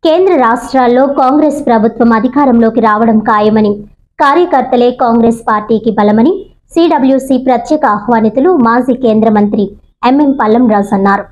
కేంద్ర రాష్ట్రాల్లో కాంగ్రెస్ ప్రభుత్వం అధికారంలోకి రావడం ఖాయమని, కార్యకర్తలే కాంగ్రెస్ పార్టీకి బలమని సిడబ్ల్యూసి ప్రత్యేక ఆహ్వానితులు మాజీ కేంద్ర మంత్రి ఎంఎం పల్లంరాజు అన్నారు.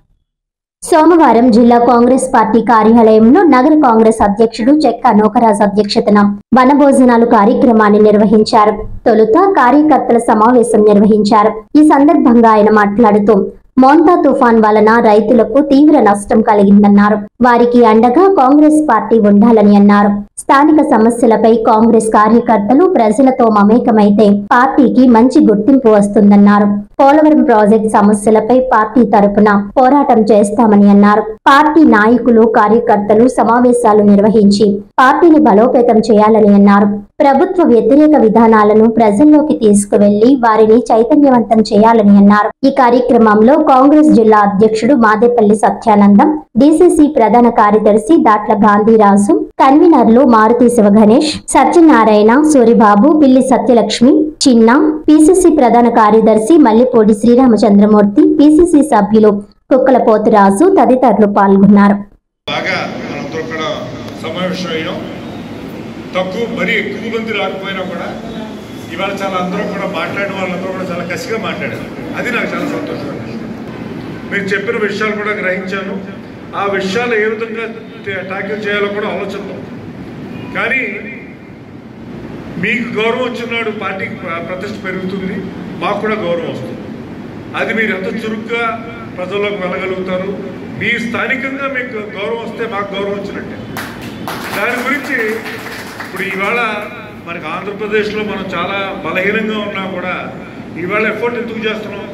సోమవారం జిల్లా కాంగ్రెస్ పార్టీ కార్యాలయంలో నగర కాంగ్రెస్ అధ్యక్షుడు చెక్కా నోకరాజు అధ్యక్షతన వనభోజనాలు కార్యక్రమాన్ని నిర్వహించారు. తొలుత కార్యకర్తల సమావేశం నిర్వహించారు. ఈ సందర్భంగా ఆయన మాట్లాడుతూ మోంతా తుఫాన్ వలన రైతులకు తీవ్ర నష్టం కలిగిందన్నారు. వారికి అండగా కాంగ్రెస్ పార్టీ ఉండాలని అన్నారు. స్థానిక సమస్యలపై కాంగ్రెస్ కార్యకర్తలు ప్రజలతో మమేకమైతే పార్టీకి మంచి గుర్తింపు వస్తుందన్నారు. పోలవరం ప్రాజెక్టు సమస్యలపై పార్టీ తరపున పోరాటం చేస్తామని అన్నారు. పార్టీ నాయకులు కార్యకర్తలు సమావేశాలు నిర్వహించి పార్టీని బలోపేతం చేయాలని అన్నారు. ప్రభుత్వ వ్యతిరేక విధానాలను ప్రజల్లోకి తీసుకువెళ్లి వారిని చైతన్యవంతం చేయాలని అన్నారు. ఈ కార్యక్రమంలో కాంగ్రెస్ జిల్లా అధ్యక్షుడు మాదేపల్లి సత్యానందం, డిసిసి ప్రధాన కార్యదర్శి దాట్ల గాంధీరాజు, కన్వీనర్లు మారుతి శివ గణేష్, సత్యనారాయణ, సూరిబాబు, పిల్లి సత్యలక్ష్మి, చిన్న, పిసిసి ప్రధాన కార్యదర్శి మల్లిపూడి శ్రీరామచంద్రమూర్తి, పిసిసి సభ్యులు కుక్కల పోతురాజు తదితరులు పాల్గొన్నారు. తక్కువ మరీ ఎక్కువ మంది రాకపోయినా కూడా ఇవాళ చాలా అందరూ కూడా మాట్లాడిన వాళ్ళందరూ కూడా చాలా కసిగా మాట్లాడారు. అది నాకు చాలా సంతోషమైన విషయం. మీరు చెప్పిన విషయాలు కూడా గ్రహించాను. ఆ విషయాలు ఏ విధంగా ట్యాకిల్ చేయాలో కూడా ఆలోచనలో. కానీ మీకు గౌరవం వచ్చినాడు పార్టీకి ప్రతిష్ట పెరుగుతుంది, మాకు కూడా గౌరవం వస్తుంది. అది మీరు ఎంత చురుగ్గా ప్రజల్లోకి వెళ్ళగలుగుతారు. మీ స్థానికంగా మీకు గౌరవం వస్తే మాకు గౌరవం వచ్చినట్టే. దాని గురించి ఇప్పుడు ఇవాళ మనకి ఆంధ్రప్రదేశ్లో మనం చాలా బలహీనంగా ఉన్నా కూడా ఇవాళ ఎఫర్ట్ ఎందుకు చేస్తున్నాం?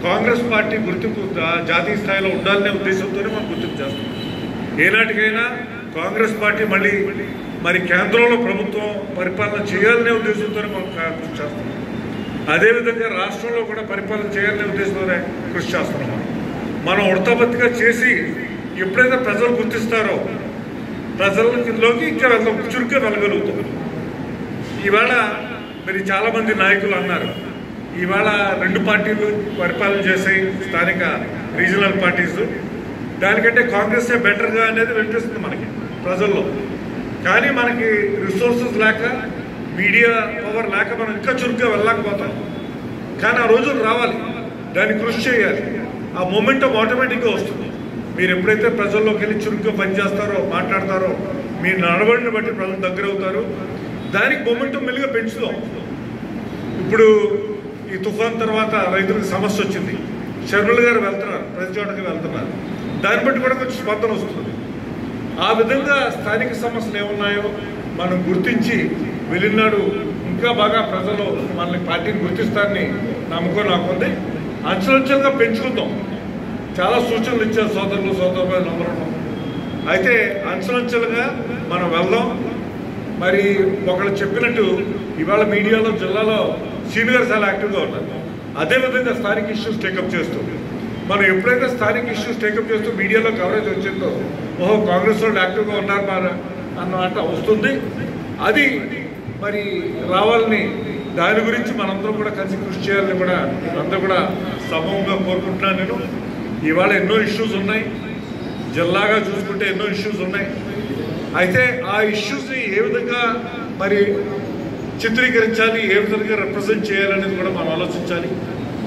కాంగ్రెస్ పార్టీ గుర్తింపు జాతీయ స్థాయిలో ఉండాలనే ఉద్దేశంతోనే మనం గుర్తింపు చేస్తున్నాం. ఏనాటికైనా కాంగ్రెస్ పార్టీ మరి కేంద్రంలో ప్రభుత్వం పరిపాలన చేయాలనే ఉద్దేశంతోనే మనం కృషి చేస్తున్నాం. అదేవిధంగా రాష్ట్రంలో కూడా పరిపాలన చేయాలనే ఉద్దేశంతోనే కృషి చేస్తున్నాం. మనం ఉడతాబత్తిగా చేసి ఎప్పుడైతే ప్రజలు గుర్తిస్తారో ప్రజలలోకి ఇంకా చురుగ్గా వెళ్ళగలుగుతాం. ఇవాళ మరి చాలామంది నాయకులు అన్నారు, ఇవాళ రెండు పార్టీలు పరిపాలన చేసాయి స్థానిక రీజనల్ పార్టీస్, దానికంటే కాంగ్రెసే బెటర్గా అనేది వినిపిస్తుంది మనకి ప్రజల్లో. కానీ మనకి రిసోర్సెస్ లేక, మీడియా పవర్ లేక మనం ఇంకా చురుగ్గా వెళ్ళలేకపోతాం. కానీ ఆ రోజులు రావాలి, దాన్ని కృషి చేయాలి. ఆ మొమెంటం ఆటోమేటిక్గా వస్తుంది. మీరు ఎప్పుడైతే ప్రజల్లోకి వెళ్ళి చురుగ్గా పనిచేస్తారో, మాట్లాడతారో, మీ నడవడిని బట్టి ప్రజలు దగ్గర అవుతారు. దానికి మొమెంటం మెల్లిగా పెంచుదాం. ఇప్పుడు ఈ తుఫాన్ తర్వాత రైతులకు సమస్య వచ్చింది, షర్మిల గారు వెళ్తున్నారు, ప్రతి చోటకి వెళ్తున్నారు. దాన్ని బట్టి కూడా కొంచెం స్పందన వస్తుంది. ఆ విధంగా స్థానిక సమస్యలు ఏమున్నాయో మనం గుర్తించి వెళ్ళినాడు ఇంకా బాగా ప్రజలు మనల్ని పార్టీని గుర్తిస్తారని నమ్మకం నాకుంది. అంచెలంచెలుగా పెంచుకుందాం. చాలా సూచనలు ఇచ్చారు సోదరులు నంబరు. అయితే అంచెలంచెలుగా మనం వెళ్దాం. మరి ఒకళ్ళు చెప్పినట్టు ఇవాళ మీడియాలో జిల్లాలో సీనియర్ చాలా యాక్టివ్గా ఉన్నారు. అదేవిధంగా స్థానిక ఇష్యూస్ టేకప్ చేస్తూ మనం ఎప్పుడైతే స్థానిక ఇష్యూస్ టేకప్ చేస్తూ మీడియాలో కవరేజ్ వచ్చిందో, ఓహో కాంగ్రెస్ వాళ్ళు యాక్టివ్గా ఉన్నారు అన్నమాట వస్తుంది. అది మరి రావాలని, దాని గురించి మనందరం కూడా కలిసి కృషి చేయాలని కూడా అందరూ కూడా సమూహంగా కోరుకుంటున్నాను నేను. ఇవాళ ఎన్నో ఇష్యూస్ ఉన్నాయి, జిల్లాగా చూసుకుంటే ఎన్నో ఇష్యూస్ ఉన్నాయి. అయితే ఆ ఇష్యూస్ని ఏ విధంగా మరి చిత్రీకరించాలి, ఏ విధంగా రిప్రజెంట్ చేయాలనేది కూడా మనం ఆలోచించాలి.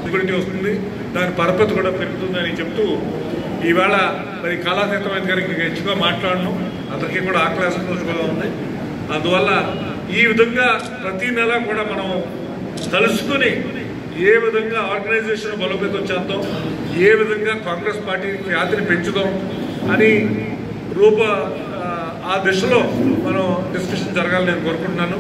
సెక్యూరిటీ వస్తుంది, దాని పరపతి కూడా పెరుగుతుందని చెప్తూ ఇవాళ మరి కళాతీతమైన గారికి హెచ్చుగా మాట్లాడను, అందరికీ కూడా ఆ క్లాస్ కూడా ఉంది. అందువల్ల ఈ విధంగా ప్రతి నెల కూడా మనం కలుసుకొని ఏ విధంగా ఆర్గనైజేషన్ బలోపేతం చేద్దాం, ఏ విధంగా కాంగ్రెస్ పార్టీ ఖ్యాతిని పెంచుదాం అని ఆ దిశలో మనం డిస్కషన్ జరగాలని నేను కోరుకుంటున్నాను.